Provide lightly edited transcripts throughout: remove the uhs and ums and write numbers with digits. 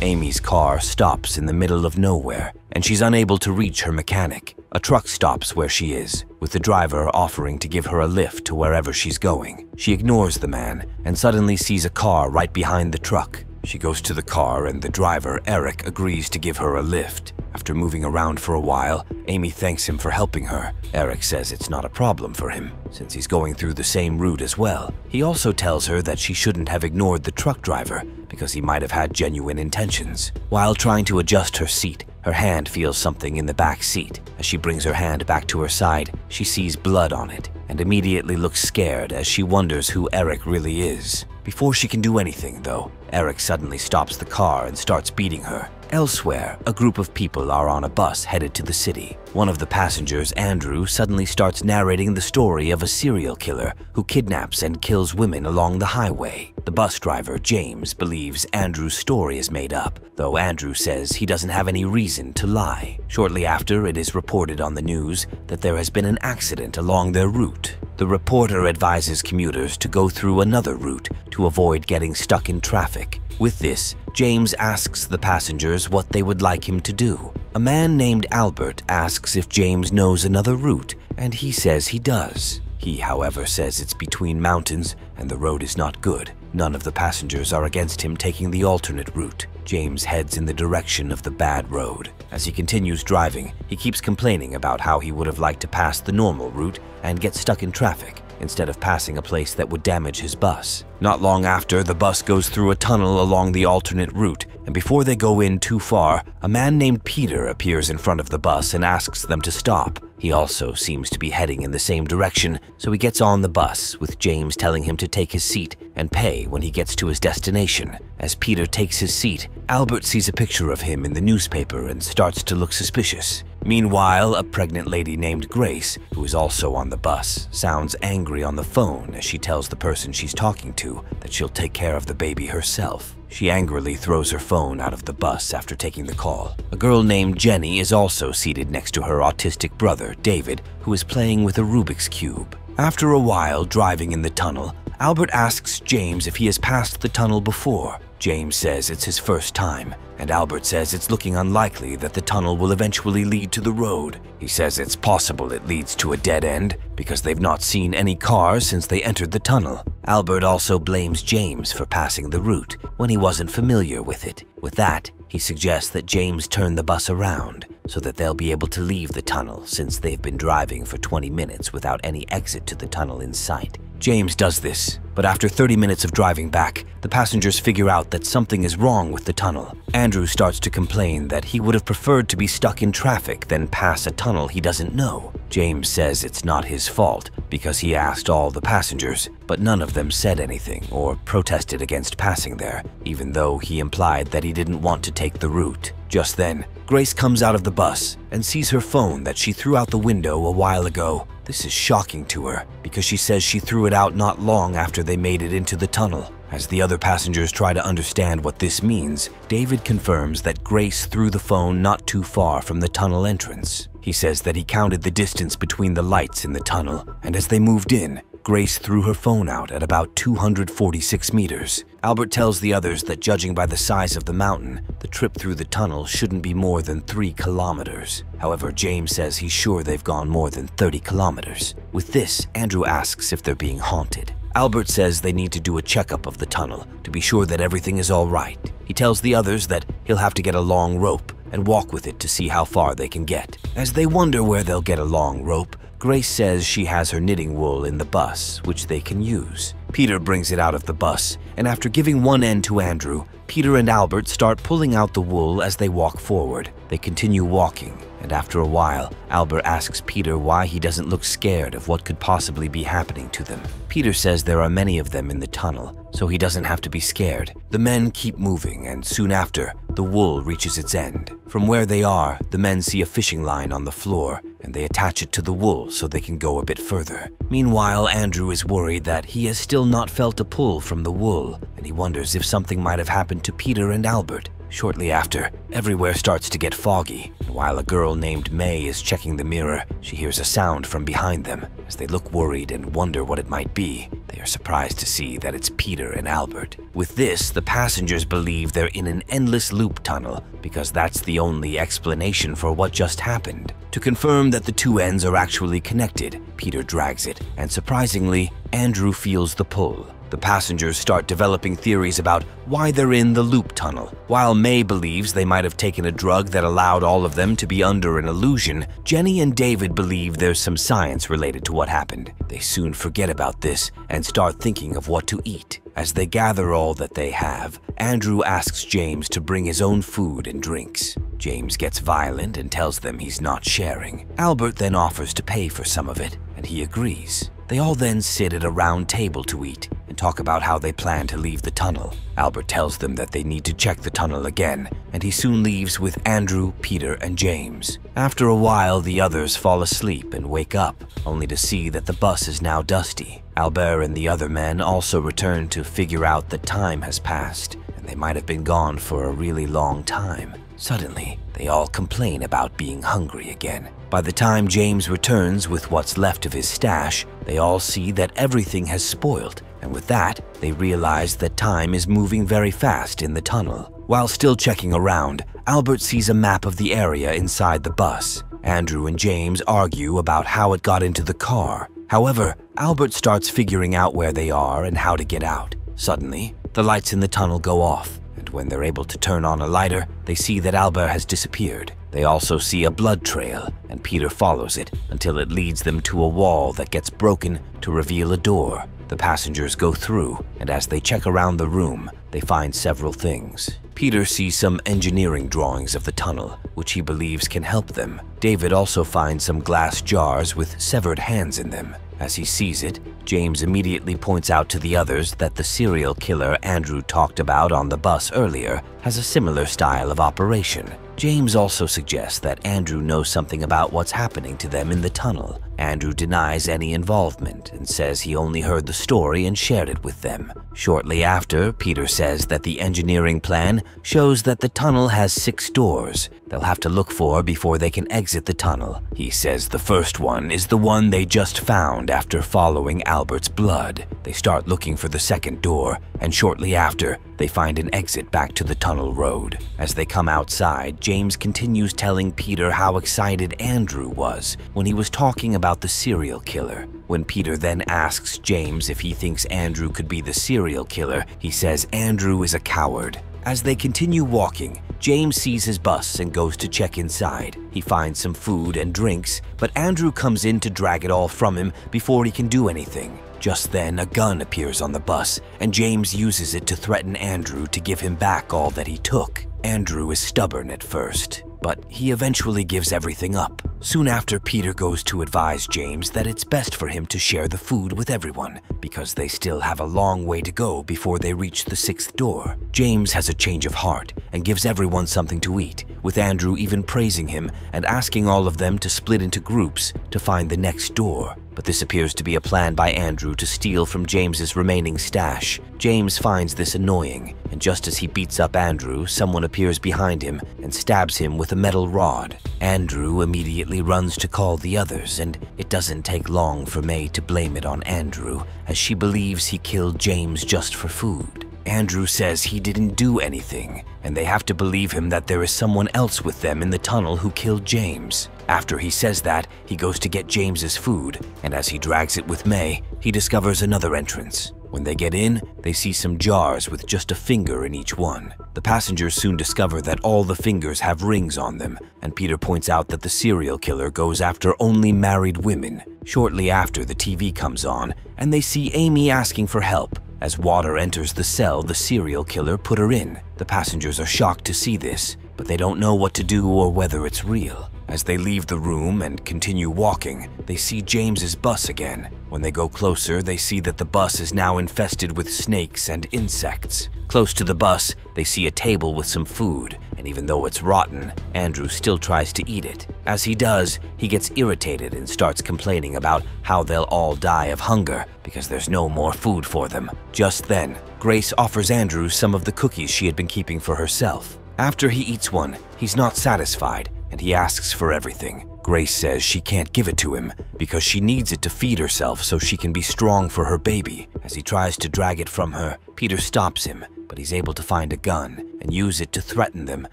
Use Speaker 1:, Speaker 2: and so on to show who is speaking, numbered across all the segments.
Speaker 1: Amy's car stops in the middle of nowhere, and she's unable to reach her mechanic. A truck stops where she is, with the driver offering to give her a lift to wherever she's going. She ignores the man and suddenly sees a car right behind the truck. She goes to the car and the driver, Eric, agrees to give her a lift. After moving around for a while, Amy thanks him for helping her. Eric says it's not a problem for him, since he's going through the same route as well. He also tells her that she shouldn't have ignored the truck driver because he might have had genuine intentions. While trying to adjust her seat, her hand feels something in the back seat. As she brings her hand back to her side, she sees blood on it and immediately looks scared as she wonders who Eric really is. Before she can do anything, though, Eric suddenly stops the car and starts beating her. Elsewhere, a group of people are on a bus headed to the city. One of the passengers, Andrew, suddenly starts narrating the story of a serial killer who kidnaps and kills women along the highway. The bus driver, James, believes Andrew's story is made up, though Andrew says he doesn't have any reason to lie. Shortly after, it is reported on the news that there has been an accident along their route. The reporter advises commuters to go through another route to avoid getting stuck in traffic. With this, James asks the passengers what they would like him to do. A man named Albert asks if James knows another route, and he says he does. He, however, says it's between mountains and the road is not good. None of the passengers are against him taking the alternate route. James heads in the direction of the bad road. As he continues driving, he keeps complaining about how he would have liked to pass the normal route and get stuck in traffic instead of passing a place that would damage his bus. Not long after, the bus goes through a tunnel along the alternate route, and before they go in too far, a man named Peter appears in front of the bus and asks them to stop. He also seems to be heading in the same direction, so he gets on the bus, with James telling him to take his seat and pay when he gets to his destination. As Peter takes his seat, Albert sees a picture of him in the newspaper and starts to look suspicious. Meanwhile, a pregnant lady named Grace, who is also on the bus, sounds angry on the phone as she tells the person she's talking to that she'll take care of the baby herself. She angrily throws her phone out of the bus after taking the call. A girl named Jenny is also seated next to her autistic brother, David, who is playing with a Rubik's Cube. After a while driving in the tunnel, Albert asks James if he has passed the tunnel before. James says it's his first time, and Albert says it's looking unlikely that the tunnel will eventually lead to the road. He says it's possible it leads to a dead end because they've not seen any cars since they entered the tunnel. Albert also blames James for passing the route when he wasn't familiar with it. With that, he suggests that James turn the bus around so that they'll be able to leave the tunnel since they've been driving for 20 minutes without any exit to the tunnel in sight. James does this, but after 30 minutes of driving back, the passengers figure out that something is wrong with the tunnel. Andrew starts to complain that he would have preferred to be stuck in traffic than pass a tunnel he doesn't know. James says it's not his fault because he asked all the passengers, but none of them said anything or protested against passing there, even though he implied that he didn't want to take the route. Just then, Grace comes out of the bus and sees her phone that she threw out the window a while ago. This is shocking to her because she says she threw it out not long after they made it into the tunnel. As the other passengers try to understand what this means, David confirms that Grace threw the phone not too far from the tunnel entrance. He says that he counted the distance between the lights in the tunnel, and as they moved in, Grace threw her phone out at about 246 meters. Albert tells the others that judging by the size of the mountain, the trip through the tunnel shouldn't be more than 3 kilometers. However, James says he's sure they've gone more than 30 kilometers. With this, Andrew asks if they're being haunted. Albert says they need to do a checkup of the tunnel to be sure that everything is all right. He tells the others that he'll have to get a long rope and walk with it to see how far they can get. As they wonder where they'll get a long rope, Grace says she has her knitting wool in the bus, which they can use. Peter brings it out of the bus, and after giving one end to Andrew, Peter and Albert start pulling out the wool as they walk forward. They continue walking, and after a while, Albert asks Peter why he doesn't look scared of what could possibly be happening to them. Peter says there are many of them in the tunnel, so he doesn't have to be scared. The men keep moving, and soon after, the wool reaches its end. From where they are, the men see a fishing line on the floor, and they attach it to the wool so they can go a bit further. Meanwhile, Andrew is worried that he has still not felt a pull from the wool, and he wonders if something might have happened to Peter and Albert. Shortly after, everywhere starts to get foggy, and while a girl named May is checking the mirror, she hears a sound from behind them. As they look worried and wonder what it might be, They are surprised to see that it's Peter and Albert. With this, the passengers believe they're in an endless loop tunnel because that's the only explanation for what just happened. To confirm that the two ends are actually connected, Peter drags it, and surprisingly, Andrew feels the pull. The passengers start developing theories about why they're in the loop tunnel. While May believes they might have taken a drug that allowed all of them to be under an illusion, Jenny and David believe there's some science related to what happened. They soon forget about this and start thinking of what to eat. As they gather all that they have, Andrew asks James to bring his own food and drinks. James gets violent and tells them he's not sharing. Albert then offers to pay for some of it, and he agrees. They all then sit at a round table to eat and talk about how they plan to leave the tunnel. Albert tells them that they need to check the tunnel again, and he soon leaves with Andrew, Peter, and James. After a while, the others fall asleep and wake up, only to see that the bus is now dusty. Albert and the other men also return to figure out that time has passed, and they might have been gone for a really long time. Suddenly, they all complain about being hungry again. By the time James returns with what's left of his stash, they all see that everything has spoiled, and with that, they realize that time is moving very fast in the tunnel. While still checking around, Albert sees a map of the area inside the bus. Andrew and James argue about how it got into the car. However, Albert starts figuring out where they are and how to get out. Suddenly, the lights in the tunnel go off, and when they're able to turn on a lighter, they see that Albert has disappeared. They also see a blood trail, and Peter follows it until it leads them to a wall that gets broken to reveal a door. The passengers go through, and as they check around the room, they find several things. Peter sees some engineering drawings of the tunnel, which he believes can help them. David also finds some glass jars with severed hands in them. As he sees it, James immediately points out to the others that the serial killer Andrew talked about on the bus earlier has a similar style of operation. James also suggests that Andrew knows something about what's happening to them in the tunnel. Andrew denies any involvement and says he only heard the story and shared it with them. Shortly after, Peter says that the engineering plan shows that the tunnel has 6 doors they'll have to look for before they can exit the tunnel. He says the first one is the one they just found after following Albert's blood. They start looking for the second door, and shortly after, they find an exit back to the tunnel road. As they come outside, James continues telling Peter how excited Andrew was when he was talking about the serial killer. When Peter then asks James if he thinks Andrew could be the serial killer, he says Andrew is a coward. As they continue walking, James sees his bus and goes to check inside. He finds some food and drinks, but Andrew comes in to drag it all from him before he can do anything. Just then, a gun appears on the bus, and James uses it to threaten Andrew to give him back all that he took. Andrew is stubborn at first, but he eventually gives everything up. Soon after, Peter goes to advise James that it's best for him to share the food with everyone, because they still have a long way to go before they reach the 6th door. James has a change of heart and gives everyone something to eat, with Andrew even praising him and asking all of them to split into groups to find the next door. But this appears to be a plan by Andrew to steal from James's remaining stash. James finds this annoying, and just as he beats up Andrew, someone appears behind him and stabs him with a metal rod. Andrew immediately runs to call the others, and it doesn't take long for May to blame it on Andrew, as she believes he killed James just for food. Andrew says he didn't do anything, and they have to believe him that there is someone else with them in the tunnel who killed James. After he says that, he goes to get James's food, and as he drags it with May, he discovers another entrance. When they get in, they see some jars with just a finger in each one. The passengers soon discover that all the fingers have rings on them, and Peter points out that the serial killer goes after only married women. Shortly after, the TV comes on, and they see Amy asking for help. As water enters the cell the serial killer put her in, the passengers are shocked to see this, but they don't know what to do or whether it's real. As they leave the room and continue walking, they see James's bus again. When they go closer, they see that the bus is now infested with snakes and insects. Close to the bus, they see a table with some food, and even though it's rotten, Andrew still tries to eat it. As he does, he gets irritated and starts complaining about how they'll all die of hunger because there's no more food for them. Just then, Grace offers Andrew some of the cookies she had been keeping for herself. After he eats one, he's not satisfied, and he asks for everything. Grace says she can't give it to him because she needs it to feed herself so she can be strong for her baby. As he tries to drag it from her, Peter stops him, but he's able to find a gun and use it to threaten them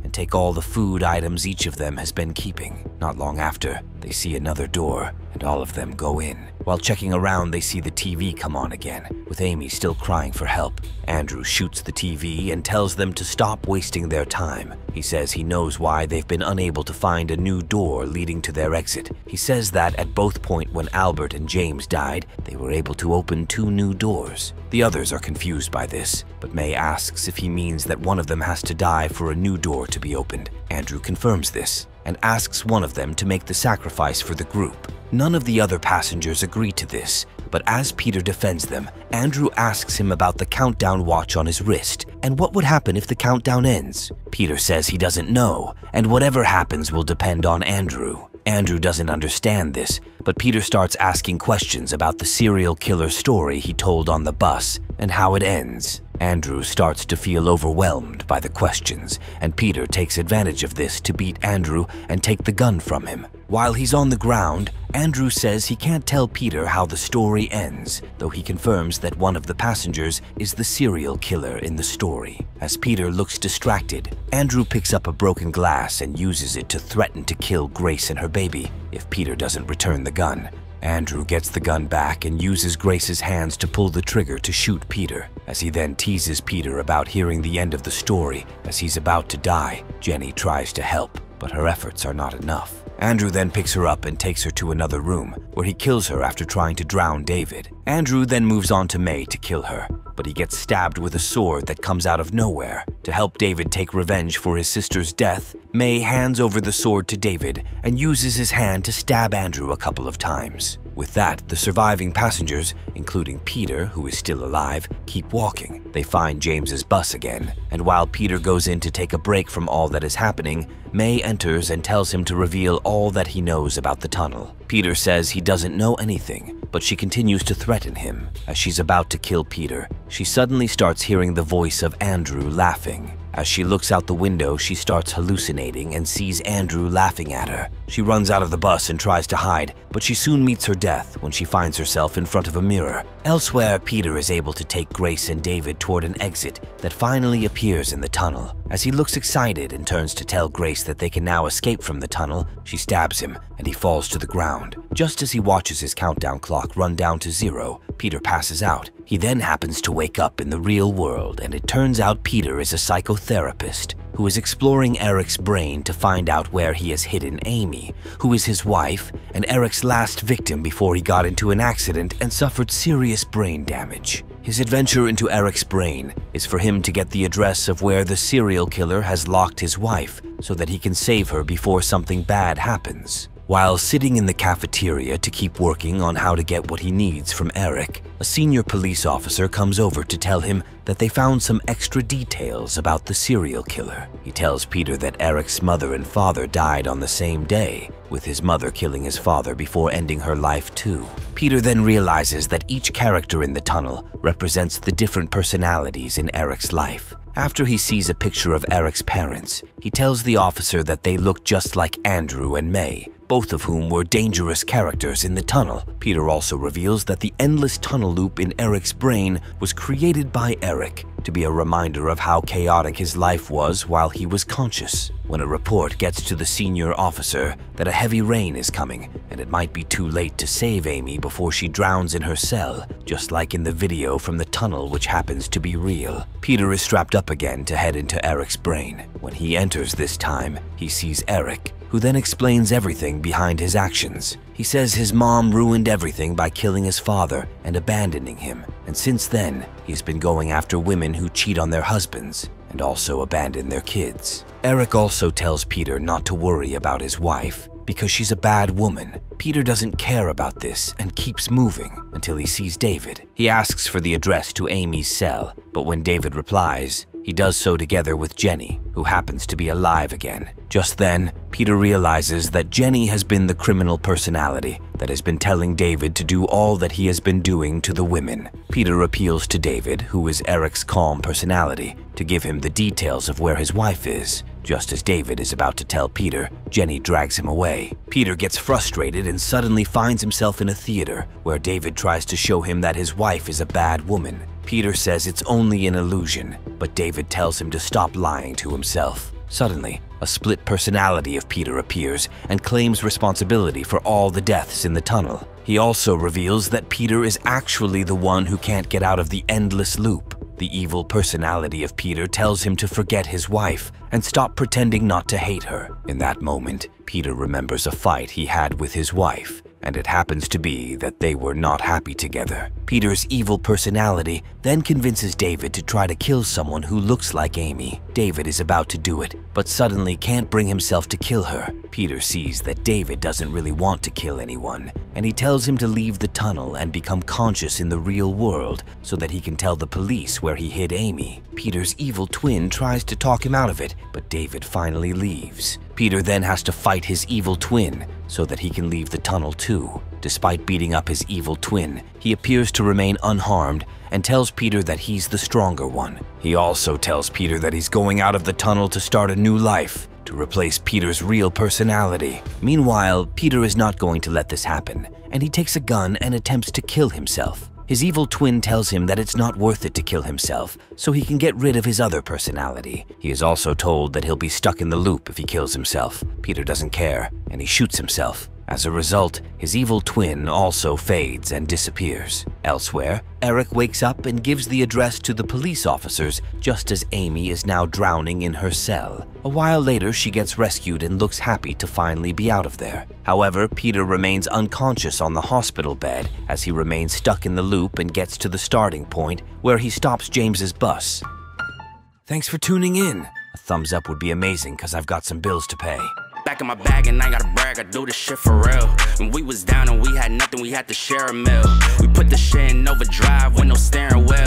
Speaker 1: and take all the food items each of them has been keeping. Not long after, they see another door, and all of them go in. While checking around, they see the TV come on again, with Amy still crying for help. Andrew shoots the TV and tells them to stop wasting their time. He says he knows why they've been unable to find a new door leading to their exit. He says that at both points when Albert and James died, they were able to open 2 new doors. The others are confused by this, but May asks if he means that one of them has to die for a new door to be opened. Andrew confirms this and asks one of them to make the sacrifice for the group. None of the other passengers agree to this, but as Peter defends them, Andrew asks him about the countdown watch on his wrist and what would happen if the countdown ends. Peter says he doesn't know, and whatever happens will depend on Andrew. Andrew doesn't understand this, but Peter starts asking questions about the serial killer story he told on the bus and how it ends. Andrew starts to feel overwhelmed by the questions, and Peter takes advantage of this to beat Andrew and take the gun from him. While he's on the ground, Andrew says he can't tell Peter how the story ends, though he confirms that one of the passengers is the serial killer in the story. As Peter looks distracted, Andrew picks up a broken glass and uses it to threaten to kill Grace and her baby if Peter doesn't return the gun. Andrew gets the gun back and uses Grace's hands to pull the trigger to shoot Peter. As he then teases Peter about hearing the end of the story as he's about to die, Jenny tries to help, but her efforts are not enough. Andrew then picks her up and takes her to another room, where he kills her after trying to drown David. Andrew then moves on to May to kill her, but he gets stabbed with a sword that comes out of nowhere. To help David take revenge for his sister's death, May hands over the sword to David and uses his hand to stab Andrew a couple of times. With that, the surviving passengers, including Peter, who is still alive, keep walking. They find James's bus again, and while Peter goes in to take a break from all that is happening, May enters and tells him to reveal all that he knows about the tunnel. Peter says he doesn't know anything, but she continues to threaten him. As she's about to kill Peter, she suddenly starts hearing the voice of Andrew laughing. As she looks out the window, she starts hallucinating and sees Andrew laughing at her. She runs out of the bus and tries to hide, but she soon meets her death when she finds herself in front of a mirror. Elsewhere, Peter is able to take Grace and David toward an exit that finally appears in the tunnel. As he looks excited and turns to tell Grace that they can now escape from the tunnel, she stabs him and he falls to the ground. Just as he watches his countdown clock run down to 0, Peter passes out. He then happens to wake up in the real world, and it turns out Peter is a psychotherapist who is exploring Eric's brain to find out where he has hidden Amy, who is his wife and Eric's last victim before he got into an accident and suffered serious brain damage. His adventure into Eric's brain is for him to get the address of where the serial killer has locked his wife so that he can save her before something bad happens. While sitting in the cafeteria to keep working on how to get what he needs from Eric, a senior police officer comes over to tell him that they found some extra details about the serial killer. He tells Peter that Eric's mother and father died on the same day, with his mother killing his father before ending her life too. Peter then realizes that each character in the tunnel represents the different personalities in Eric's life. After he sees a picture of Eric's parents, he tells the officer that they look just like Andrew and May, both of whom were dangerous characters in the tunnel. Peter also reveals that the endless tunnel loop in Eric's brain was created by Eric to be a reminder of how chaotic his life was while he was conscious. When a report gets to the senior officer that a heavy rain is coming and it might be too late to save Amy before she drowns in her cell, just like in the video from the tunnel which happens to be real, Peter is strapped up again to head into Eric's brain. When he enters this time, he sees Eric, who then explains everything behind his actions. He says his mom ruined everything by killing his father and abandoning him, and since then, he's been going after women who cheat on their husbands and also abandon their kids. Eric also tells Peter not to worry about his wife because she's a bad woman. Peter doesn't care about this and keeps moving until he sees David. He asks for the address to Amy's cell, but when David replies, he does so together with Jenny, who happens to be alive again. Just then, Peter realizes that Jenny has been the criminal personality that has been telling David to do all that he has been doing to the women. Peter appeals to David, who is Eric's calm personality, to give him the details of where his wife is. Just as David is about to tell Peter, Jenny drags him away. Peter gets frustrated and suddenly finds himself in a theater where David tries to show him that his wife is a bad woman. Peter says it's only an illusion, but David tells him to stop lying to himself. Suddenly, a split personality of Peter appears and claims responsibility for all the deaths in the tunnel. He also reveals that Peter is actually the one who can't get out of the endless loop. The evil personality of Peter tells him to forget his wife and stop pretending not to hate her. In that moment, Peter remembers a fight he had with his wife, and it happens to be that they were not happy together. Peter's evil personality then convinces David to try to kill someone who looks like Amy. David is about to do it, but suddenly can't bring himself to kill her. Peter sees that David doesn't really want to kill anyone, and he tells him to leave the tunnel and become conscious in the real world so that he can tell the police where he hid Amy. Peter's evil twin tries to talk him out of it, but David finally leaves. Peter then has to fight his evil twin so that he can leave the tunnel too. Despite beating up his evil twin, he appears to remain unharmed and tells Peter that he's the stronger one. He also tells Peter that he's going out of the tunnel to start a new life, to replace Peter's real personality. Meanwhile, Peter is not going to let this happen, and he takes a gun and attempts to kill himself. His evil twin tells him that it's not worth it to kill himself, so he can get rid of his other personality. He is also told that he'll be stuck in the loop if he kills himself. Peter doesn't care, and he shoots himself. As a result, his evil twin also fades and disappears. Elsewhere, Eric wakes up and gives the address to the police officers just as Amy is now drowning in her cell. A while later, she gets rescued and looks happy to finally be out of there. However, Peter remains unconscious on the hospital bed as he remains stuck in the loop and gets to the starting point where he stops James's bus. Thanks for tuning in. A thumbs up would be amazing because I've got some bills to pay.
Speaker 2: Back in my bag and I gotta brag, I do this shit for real. When we was down and we had nothing, we had to share a meal. We put the shit in overdrive with no steering wheel.